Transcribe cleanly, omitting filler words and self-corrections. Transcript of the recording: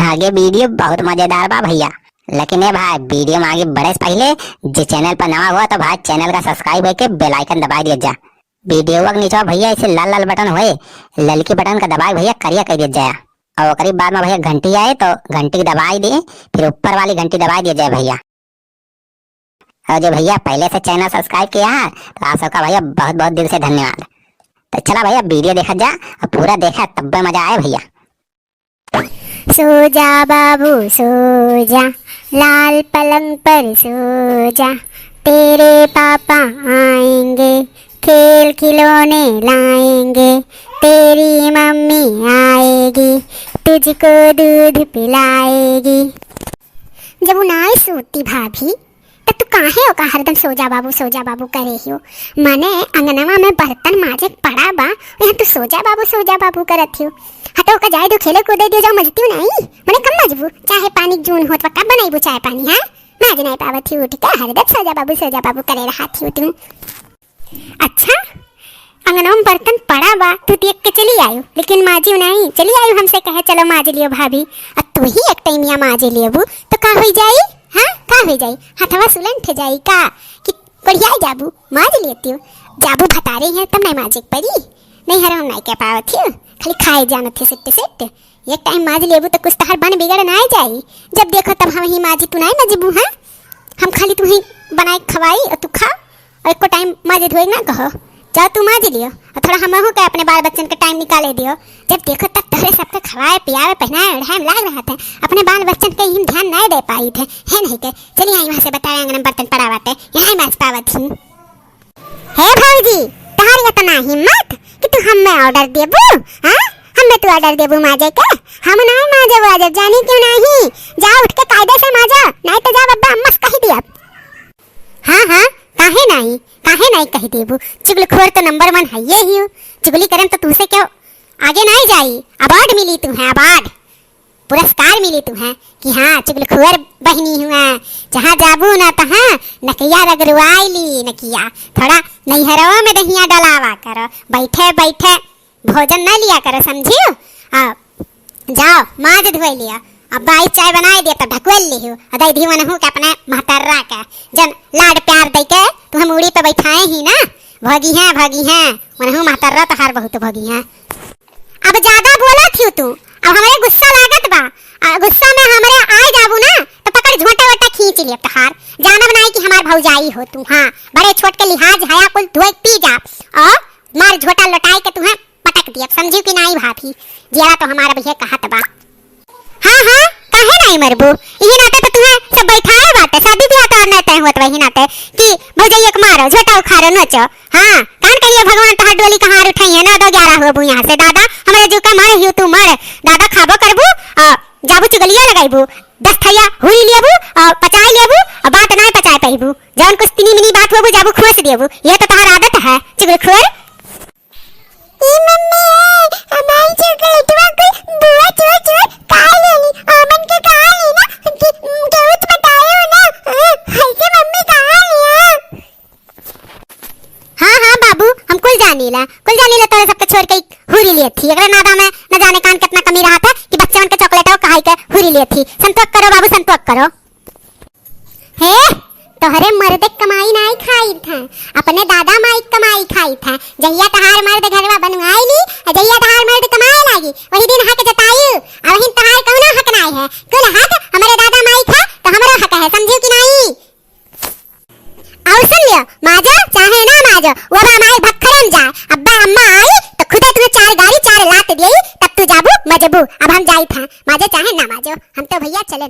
आगे वीडियो बहुत मजेदार बा भैया। लेकिन ये भाई वीडियो में आगे बढ़े से पहले जो चैनल पर नवा हुआ तो भाई चैनल का सब्सक्राइब करके बेल आइकन दबा दिया जा। वीडियो के नीचे भैया ऐसे लाल लाल बटन होए, ललकी बटन का दबाए भैया करिया कर दिया जाए और करीब बाद में भैया घंटी आए तो घंटी दबाई दे, फिर ऊपर वाली घंटी दबा दिया जाए भैया। और जो भैया पहले से चैनल सब्सक्राइब किया है तो आप सबका भैया बहुत बहुत दिल से धन्यवाद। तो चला भैया वीडियो देखा जा और पूरा देखा तब मजा आए भैया। सो जा बाबू सो जा, लाल पलंग पर सो जा, तेरे पापा आएंगे, खेल खिलौने लाएंगे, तेरी मम्मी आएगी, तुझको दूध पिलाएगी। जब वो ना सोती भाभी तो तू काहे हो का हरदम सो जा बाबू करे ही हो। माने अंगनवा में बर्तन माजे पड़ा बा, यहाँ तू सो जा बाबू करत हो। हटो का जाए दो खेले कूदे दियो जाओ मजती हूँ नहीं मैंने कम मजबू चाहे पानी जून होत कब बनाई चाय पानी है माज नहीं पावत ही उठ के हरदम सो जा बाबू करे रहा थी तुम। अच्छा अंगनवा में बर्तन पड़ा बा तू देख के चली आयु, लेकिन माजी नहीं चली आयु हमसे कहे चलो माज लियो भाभी। अब तू ही एक टाइमिया माज लियो तो का हो जाई, हाँ का हो जाई, हथवा सुलन ठ जाई का कि बढ़िया जाबू माज लेती हो। जाबू भता रही है तब नहीं माजे पड़ी नहीं हर हम नहीं कह पावत थी, खाली खाए जाना थे सिट एक टाइम माज लेबू तो कुछ तहर बन बिगड़ ना जाई। जब देखो तब हम ही माजी तू नहीं मजबू है, हम खाली तू ही बनाए खवाई और तू खा और एक को टाइम माजे धोए ना कहो जाओ तू माज लियो और थोड़ा हम हो के अपने बाल बच्चन का टाइम निकाले दियो। जब देखो तब तोरे सबके खवाए पियावे पहनाए ओढ़ाए लाग रहा था, अपने बाल बच्चन के ही ध्यान नहीं दे पाई थे है नहीं के। चलिए आई वहाँ से बताए अंगन बर्तन पड़ा बाटे यहाँ माज पावत ही है भौजी तहारी इतना हिम्मत कि तू हमें ऑर्डर देबू, हाँ हमें तू ऑर्डर देबू माजे के, हम नहीं माजे वाजे जानी क्यों नहीं, जा उठ के कायदे से माजा नहीं तो जा बब्बा अम्मा से कह दिया। हाँ काहे नहीं कह देबू, चुगलखोर तो नंबर 1 है ये ही, चुगली करन तो तुझसे क्यों आगे नहीं जाई। अवार्ड मिली तुम्हें, अवार्ड पुरस्कार मिली तुम्हें कि हाँ चुगलखोर बहनी हुआ, जहाँ जाबू ना तहाँ नकिया रगड़वाई ली नकिया, थोड़ा नैहरवा में दहिया डलावा करो, बैठे बैठे भोजन न लिया करो समझियो। जाओ माज धोई लिया, अब बाई चाय बनाए दिया तो ढकवेल ली हूँ अदय धी मन हूँ के अपने महतर्रा का जन लाड प्यार दे के तू हम उड़ी पे बैठाए ही ना भगी हैं मन हूँ महतर्रा तो हार बहुत भगी हैं। अब ज्यादा बोला थी तू, अब हमारे गुस्सा लागत बा, गुस्सा में हमारे आ जाबू ना तो पकड़ झोटा वोटा खींच लिया तहार, जाना बनाई कि हमार भौजाई हो तू, हाँ बड़े छोट के लिहाज हया कुल धोए पी जा और मार झोटा लौटाई के तुम्हें पटक दिया समझियो कि नहीं भाभी जिया तो हमारा भैया कहत बा। हाँ काहे नहीं मरबू, यही नाते तो तुम्हें सब बैठाए बाटे, शादी ब्याह तो नहीं तय होत वही नाते कि भौजाई एक मारो झोटा उखाड़ो नचो। हाँ कान करिए भगवान तहार डोली कहाँ उठाई है ना 11 होबू यहाँ से दादा हमारे जो का मर हियो तू मर दादा खाबो करबू जाबू चुगलिया लगाइबू 10 थैया हुई लेबू और पचाई लेबू और बात नहीं पचाए पाइबू, जौन कुछ तिनी मिनी बात होबू जाबू खोस देबू, ये तो तहार आदत है चुगलखोर। ई मम्मी हमारी चॉकलेटवा को बुआ चोर खा लेनी अमन के खा लेना कि जरूरत बतायो ना ऐसे मम्मी खा लिया। हाँ बाबू हम कुल जानीला तोरे सबके छोड़ के हुरी लिए थी, अगर नादा में न जाने कान कितना कमी रहा था कि बच्चे मन के चॉकलेट को कहाई के हुरी लिए थी। संतोष करो बाबू संतोष करो। हे तोहरे मर्द कमाई नहीं खाई था, अपने दादा माई कमाई खाई था, जहिया तहार मर्द घरवा बनवाई ली जहिया तहार मर्द कमाए लागी वही दिन हक जतायु, अब वही तहार कौनो हक नहीं है, कुल हक हमारे दादा माई था तो हमारा हक है समझियो कि नहीं। और सुन लियो माजो चाहे ना माजो वो बा माई भक्खरम जाए, अब्बा अम्मा आई तो खुदे तुम्हें 4 गाड़ी 4 लात दिए तब तू जाबू मजबू। अब हम जाई था माजो चाहे ना माजो हम तो भैया चले।